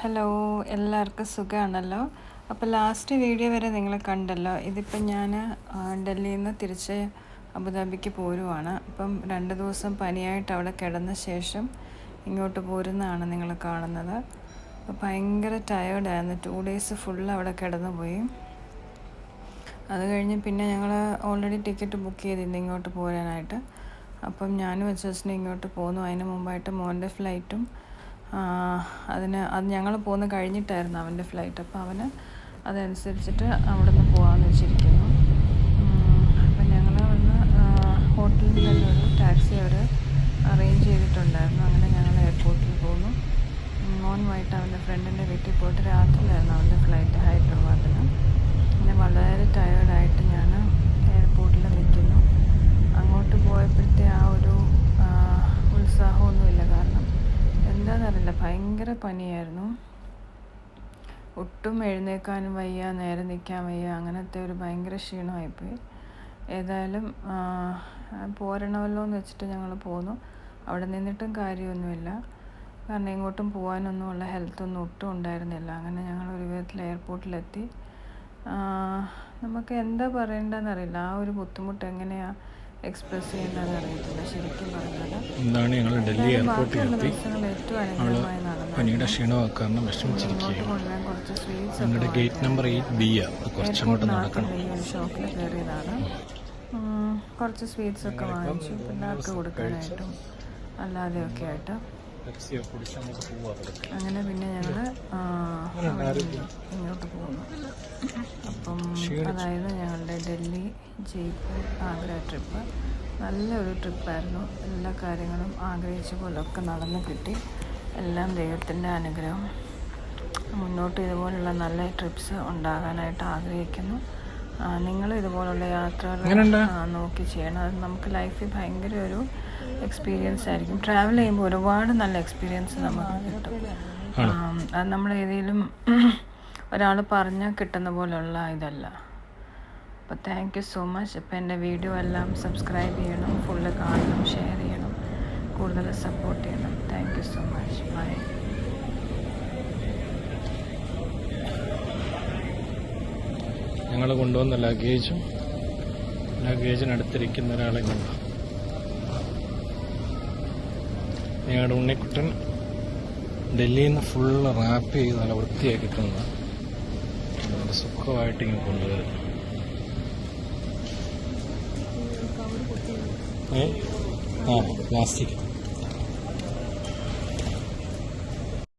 Hello, എല്ലാവർക്കും സുഖമാണല്ലോ. അപ്പോൾ ലാസ്റ്റ് വീഡിയോ വരെ നിങ്ങൾ കണ്ടല്ലോ. ഇതിപ്പം ഞാൻ ഡൽഹിയിൽ നിന്ന് തിരിച്ച് അബുദാബിക്ക് പോരുവാണ്. അപ്പം 2 ദിവസം പനിയായിട്ട് അവിടെ കിടന്ന ശേഷം ഇങ്ങോട്ട് പോരുന്നതാണ് നിങ്ങൾ കാണുന്നത്. അപ്പോൾ ഭയങ്കര ടയേർഡായിരുന്നു. 2 ഡേയ്സ് ഫുള്ള് അവിടെ കിടന്നു പോയി. അത് കഴിഞ്ഞ് പിന്നെ ഞങ്ങൾ ഓൾറെഡി ടിക്കറ്റ് ബുക്ക് ചെയ്തിരുന്നു ഇങ്ങോട്ട് പോരാനായിട്ട്. അപ്പം ഞാനും അച്ഛനും ഇങ്ങോട്ട് പോന്നു. അതിന് മുമ്പായിട്ട് മോൻ്റെ ഫ്ലൈറ്റും അത് ഞങ്ങൾ പോകുന്ന കഴിഞ്ഞിട്ടായിരുന്നു അവൻ്റെ ഫ്ലൈറ്റ്. അപ്പോൾ അവന് അതനുസരിച്ചിട്ട് അവിടെ നിന്ന് പോകാമെന്ന് വെച്ചിരിക്കുന്നു. അപ്പം ഞങ്ങൾ അവിടുന്ന് ഹോട്ടലിൽ തന്നെ ഒരു ടാക്സി അവർ അറേഞ്ച് ചെയ്തിട്ടുണ്ടായിരുന്നു. അങ്ങനെ ഞങ്ങൾ എയർപോർട്ടിൽ പോന്നു. മോനുമായിട്ട് അവൻ്റെ ഫ്രണ്ടിൻ്റെ വീട്ടിൽ പോയിട്ട് രാത്രിയിലായിരുന്നു അവൻ്റെ ഫ്ലൈറ്റ് ഹൈദരാബാദിന്. പിന്നെ വളരെ ടയേർഡായിട്ട് ഞാൻ എയർപോർട്ടിൽ നിൽക്കുന്നു. അങ്ങോട്ട് പോയപ്പോഴത്തെ ആ ഒരു ഉത്സാഹമൊന്നുമില്ല. കാരണം എന്താണെന്നറിയില്ല, ഭയങ്കര പനിയായിരുന്നു. ഒട്ടും എഴുന്നേൽക്കാനും വയ്യ, നേരെ നിൽക്കാൻ വയ്യ, അങ്ങനത്തെ ഒരു ഭയങ്കര ക്ഷീണമായിപ്പോയി. ഏതായാലും പോരണമല്ലോ എന്ന് വെച്ചിട്ട് ഞങ്ങൾ പോന്നു. അവിടെ നിന്നിട്ടും കാര്യമൊന്നുമില്ല. കാരണം എങ്ങോട്ടും പോകാനൊന്നുമുള്ള ഹെൽത്തൊന്നും ഒട്ടും ഉണ്ടായിരുന്നില്ല. അങ്ങനെ ഞങ്ങൾ ഒരു വിധത്തിൽ എയർപോർട്ടിലെത്തി. നമുക്ക് എന്താ പറയേണ്ടതെന്നറിയില്ല. ആ ഒരു ബുദ്ധിമുട്ട് എങ്ങനെയാണ് എക്സ്പ്രസ് ചെയ്യേണ്ടതെന്ന് അറിയത്തില്ല ശരിക്കും പറഞ്ഞാൽ. എന്താണ് ഞങ്ങൾ ഡൽഹി ബാക്കിയുള്ള ദിവസങ്ങൾ ഏറ്റവും അനുകൂലമായി പനിയുടെ ക്ഷീണമൊക്കെ കാരണം വിഷമിച്ചിരിക്കുകയാണ്. കൊണ്ടുവരാൻ കുറച്ച് സ്വീറ്റ്സ് ഞങ്ങളുടെ ഗേറ്റ് നമ്പർ 8B കുറച്ചങ്ങോട്ട് നടക്കണം. ഈ ഒരു ഷോപ്പിൽ കയറിയതാണ്. കുറച്ച് സ്വീറ്റ്സ് ഒക്കെ വാങ്ങിച്ചു പിള്ളേർക്ക് കൊടുക്കാനായിട്ടും അല്ലാതെയൊക്കെ ആയിട്ട്. അങ്ങനെ പിന്നെ ഞങ്ങൾ ഇങ്ങോട്ട് പോകുന്നു. അപ്പം അതായത് ഞങ്ങളുടെ ഡൽഹി, ജയ്പൂർ, ആഗ്ര ട്രിപ്പ് നല്ലൊരു ട്രിപ്പായിരുന്നു. എല്ലാ കാര്യങ്ങളും ആഗ്രഹിച്ച പോലൊക്കെ നടന്നു കിട്ടി. എല്ലാം ദൈവത്തിൻ്റെ അനുഗ്രഹം. മുന്നോട്ട് ഇതുപോലുള്ള നല്ല ട്രിപ്സ് ഉണ്ടാകാനായിട്ട് ആഗ്രഹിക്കുന്നു. നിങ്ങൾ ഇതുപോലുള്ള യാത്രകൾ നോക്കി ചെയ്യണം. അത് നമുക്ക് ലൈഫിൽ ഭയങ്കര ഒരു എക്സ്പീരിയൻസ് ആയിരിക്കും. ട്രാവൽ ചെയ്യുമ്പോൾ ഒരുപാട് നല്ല എക്സ്പീരിയൻസ് നമുക്ക് കിട്ടും. അത് നമ്മൾ ഏതെങ്കിലും ഒരാൾ പറഞ്ഞാൽ കിട്ടുന്ന പോലെയുള്ള ഇതല്ല. അപ്പോൾ താങ്ക് യു സോ മച്ച്. അപ്പോൾ എൻ്റെ വീഡിയോ എല്ലാം സബ്സ്ക്രൈബ് ചെയ്യണം, ഫുള്ള് കാണണം, ഷെയർ ചെയ്യണം, കൂടുതൽ സപ്പോർട്ട് ചെയ്യണം. Thank you so much. Bye. ഞങ്ങൾ കൊണ്ടുവന്ന ലഗേജിനടുത്തിരിക്കുന്ന ഒരാളെ കണ്ടു. ഞങ്ങളുടെ ഉണ്ണിക്കുട്ടൻ ഡൽഹിയിൽ നിന്ന് ഫുള്ള് റാപ്പ് ചെയ്ത് നല്ല വൃത്തിയാക്കി തന്ന നല്ല സുഖമായിട്ട് ഇങ്ങനെ കൊണ്ടുവരും. പ്ലാസ്റ്റിക്